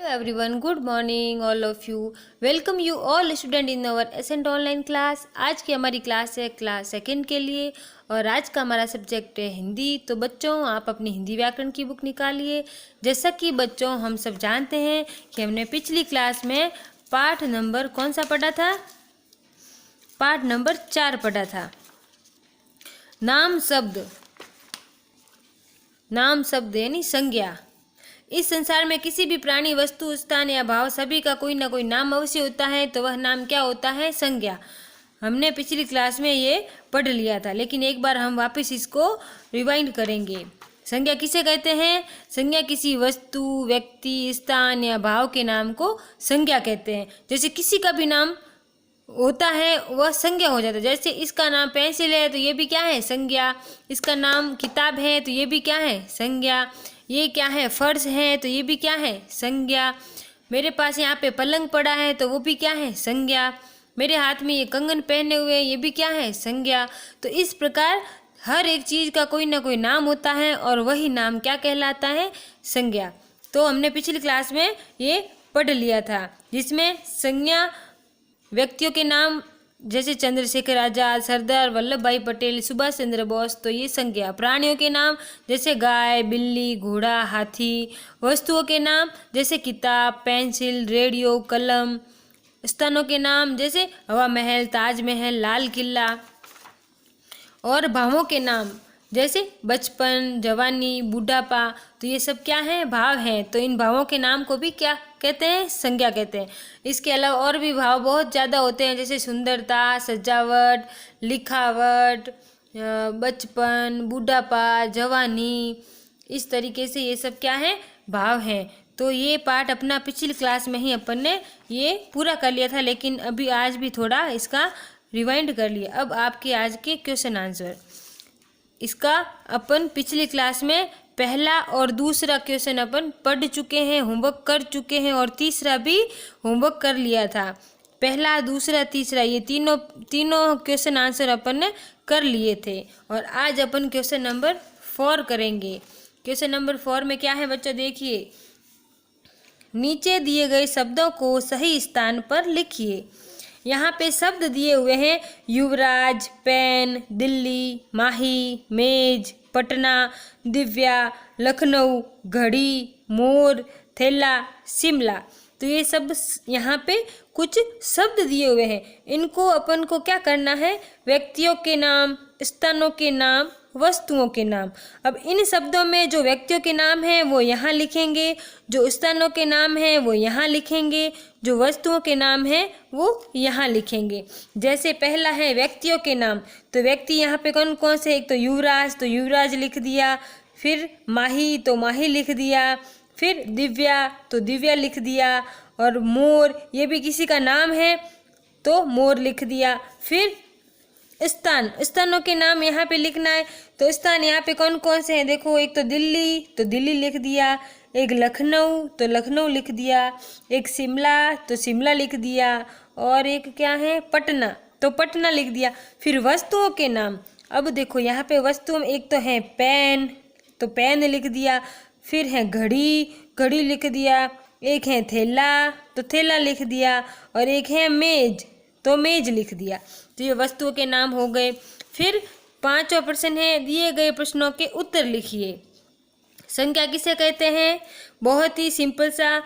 everyone, good morning all of you. Welcome you all student in our Ascent online class. आज की हमारी class है class second के लिए और आज का हमारा सब्जेक्ट है हिंदी। तो बच्चों आप अपनी हिंदी व्याकरण की बुक निकालिए। जैसा कि बच्चों हम सब जानते हैं कि हमने पिछली क्लास में पाठ नंबर कौन सा पढ़ा था, पाठ नंबर 4 पढ़ा था। नाम शब्द यानी संज्ञा। इस संसार में किसी भी प्राणी, वस्तु, स्थान या भाव सभी का कोई ना कोई नाम अवश्य होता है, तो वह नाम क्या होता है? संज्ञा। हमने पिछली क्लास में ये पढ़ लिया था, लेकिन एक बार हम वापस इसको रिवाइंड करेंगे। संज्ञा किसे कहते हैं? संज्ञा किसी वस्तु, व्यक्ति, स्थान या भाव के नाम को संज्ञा कहते हैं। जैसे किसी का भी नाम होता है वह संज्ञा हो जाता है। जैसे इसका नाम पेंसिल है तो ये भी क्या है? संज्ञा। इसका नाम किताब है तो ये भी क्या है? संज्ञा। ये क्या है? फर्श है तो ये भी क्या है? संज्ञा। मेरे पास यहाँ पे पलंग पड़ा है तो वो भी क्या है? संज्ञा। मेरे हाथ में ये कंगन पहने हुए ये भी क्या है? संज्ञा। तो इस प्रकार हर एक चीज़ का कोई ना कोई नाम होता है और वही नाम क्या कहलाता है? संज्ञा। तो हमने पिछली क्लास में ये पढ़ लिया था, जिसमें संज्ञा व्यक्तियों के नाम जैसे चंद्रशेखर आजाद, सरदार वल्लभ भाई पटेल, सुभाष चंद्र बोस, तो ये संज्ञा। प्राणियों के नाम जैसे गाय, बिल्ली, घोड़ा, हाथी। वस्तुओं के नाम जैसे किताब, पेंसिल, रेडियो, कलम। स्थानों के नाम जैसे हवा महल, ताजमहल, लाल किला। और भावों के नाम जैसे बचपन, जवानी, बुढ़ापा, तो ये सब क्या है? भाव हैं। तो इन भावों के नाम को भी क्या कहते हैं? संज्ञा कहते हैं। इसके अलावा और भी भाव बहुत ज़्यादा होते हैं, जैसे सुंदरता, सजावट, लिखावट, बचपन, बुढ़ापा, जवानी। इस तरीके से ये सब क्या है? भाव हैं। तो ये पार्ट अपना पिछली क्लास में ही अपन ने ये पूरा कर लिया था, लेकिन अभी आज भी थोड़ा इसका रिवाइंड कर लिया। अब आपके आज के क्वेश्चन आंसर। इसका अपन पिछली क्लास में पहला और दूसरा क्वेश्चन अपन पढ़ चुके हैं, होमवर्क कर चुके हैं, और तीसरा भी होमवर्क कर लिया था। पहला, दूसरा, तीसरा ये तीनों क्वेश्चन आंसर अपन ने कर लिए थे। और आज अपन क्वेश्चन नंबर 4 करेंगे। क्वेश्चन नंबर 4 में क्या है बच्चों? देखिए, नीचे दिए गए शब्दों को सही स्थान पर लिखिए। यहाँ पे शब्द दिए हुए हैं: युवराज, पेन, दिल्ली, माही, मेज, पटना, दिव्या, लखनऊ, घड़ी, मोर, थैला, शिमला। तो ये सब यहाँ पे कुछ शब्द दिए हुए हैं। इनको अपन को क्या करना है? व्यक्तियों के नाम, स्थानों के नाम, वस्तुओं के नाम। अब इन शब्दों में जो व्यक्तियों के नाम हैं वो यहाँ लिखेंगे, जो स्थानों के नाम हैं वो यहाँ लिखेंगे, जो वस्तुओं के नाम हैं वो यहाँ लिखेंगे। जैसे पहला है व्यक्तियों के नाम, तो व्यक्ति यहाँ पे कौन कौन से? एक तो युवराज, तो युवराज लिख दिया। फिर माही, तो माही लिख दिया। फिर दिव्या, तो दिव्या लिख दिया। और मोर, ये भी किसी का नाम है तो मोर लिख दिया। फिर स्थानों के नाम यहाँ पे लिखना है, तो स्थान यहाँ पे कौन कौन से हैं? देखो, एक तो दिल्ली, तो दिल्ली लिख दिया। एक लखनऊ, तो लखनऊ लिख दिया। एक शिमला, तो शिमला लिख दिया। और एक क्या है? पटना, तो पटना लिख दिया। फिर वस्तुओं के नाम, अब देखो यहाँ पे वस्तु एक तो है पेन, तो पेन लिख दिया। फिर है घड़ी, घड़ी लिख दिया। एक है थैला, तो थैला लिख दिया। और एक है मेज, तो मेज लिख दिया। तो ये वस्तुओं के नाम हो गए। फिर 5वां प्रश्न है, दिए गए प्रश्नों के उत्तर लिखिए। संज्ञा किसे कहते हैं? बहुत ही सिंपल सा।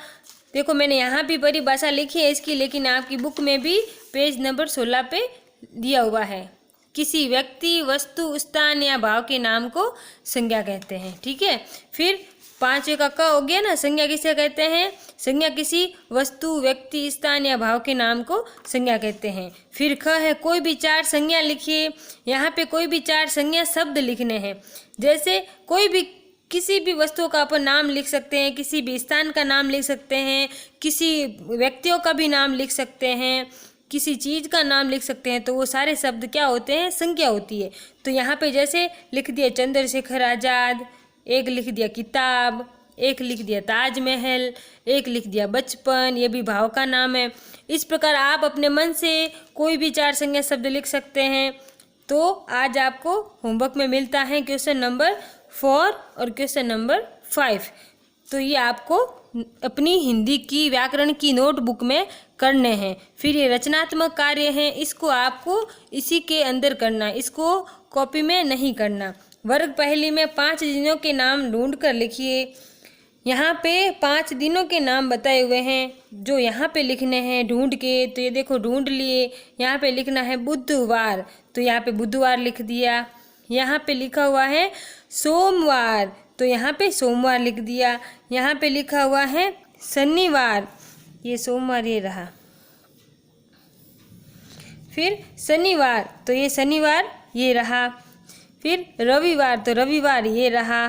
देखो, मैंने यहाँ भी परिभाषा लिखी है इसकी, लेकिन आपकी बुक में भी पेज नंबर 16 पे दिया हुआ है। किसी व्यक्ति, वस्तु, स्थान या भाव के नाम को संज्ञा कहते हैं। ठीक है। फिर 5वें का क हो गया ना, संज्ञा किसे कहते हैं? संज्ञा किसी वस्तु, व्यक्ति, स्थान या भाव के नाम को संज्ञा कहते हैं। फिर ख है, कोई भी 4 संज्ञा लिखिए। यहाँ पे कोई भी 4 संज्ञा शब्द लिखने हैं। जैसे कोई भी किसी भी वस्तु का अपन नाम लिख सकते हैं, किसी भी स्थान का नाम लिख सकते हैं, किसी व्यक्तियों का भी नाम लिख सकते हैं, किसी चीज़ का नाम लिख सकते हैं। तो वो सारे शब्द क्या होते हैं? संज्ञा होती है। तो यहाँ पे जैसे लिख दिया चंद्रशेखर आजाद, एक लिख दिया किताब, एक लिख दिया ताजमहल, एक लिख दिया बचपन, ये भी भाव का नाम है। इस प्रकार आप अपने मन से कोई भी 4 संज्ञा शब्द लिख सकते हैं। तो आज आपको होमवर्क में मिलता है क्वेश्चन नंबर 4 और क्वेश्चन नंबर 5। तो ये आपको अपनी हिंदी की व्याकरण की नोटबुक में करने हैं। फिर ये रचनात्मक कार्य हैं, इसको आपको इसी के अंदर करना, इसको कॉपी में नहीं करना। वर्ग पहली में 5 दिनों के नाम ढूंढ कर लिखिए। यहाँ पे 5 दिनों के नाम बताए हुए हैं जो यहाँ पे लिखने हैं ढूंढ के। तो ये देखो ढूंढ लिए। यहाँ पे लिखना है बुधवार, तो यहाँ पे बुधवार लिख दिया। यहाँ पे लिखा हुआ है सोमवार, तो यहाँ पे सोमवार लिख दिया। यहाँ पे लिखा हुआ है शनिवार, ये सोमवार ये रहा। फिर शनिवार, तो ये शनिवार ये रहा। फिर रविवार, तो रविवार ये रहा।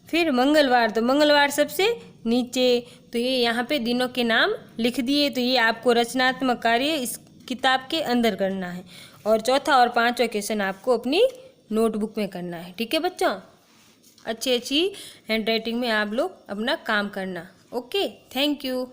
फिर मंगलवार, तो मंगलवार सबसे नीचे। तो ये यहाँ पे दिनों के नाम लिख दिए। तो ये आपको रचनात्मक कार्य इस किताब के अंदर करना है, और चौथा और पांचवा क्वेश्चन आपको अपनी नोटबुक में करना है। ठीक है बच्चों, अच्छी हैंड राइटिंग में आप लोग अपना काम करना। Okay, thank you.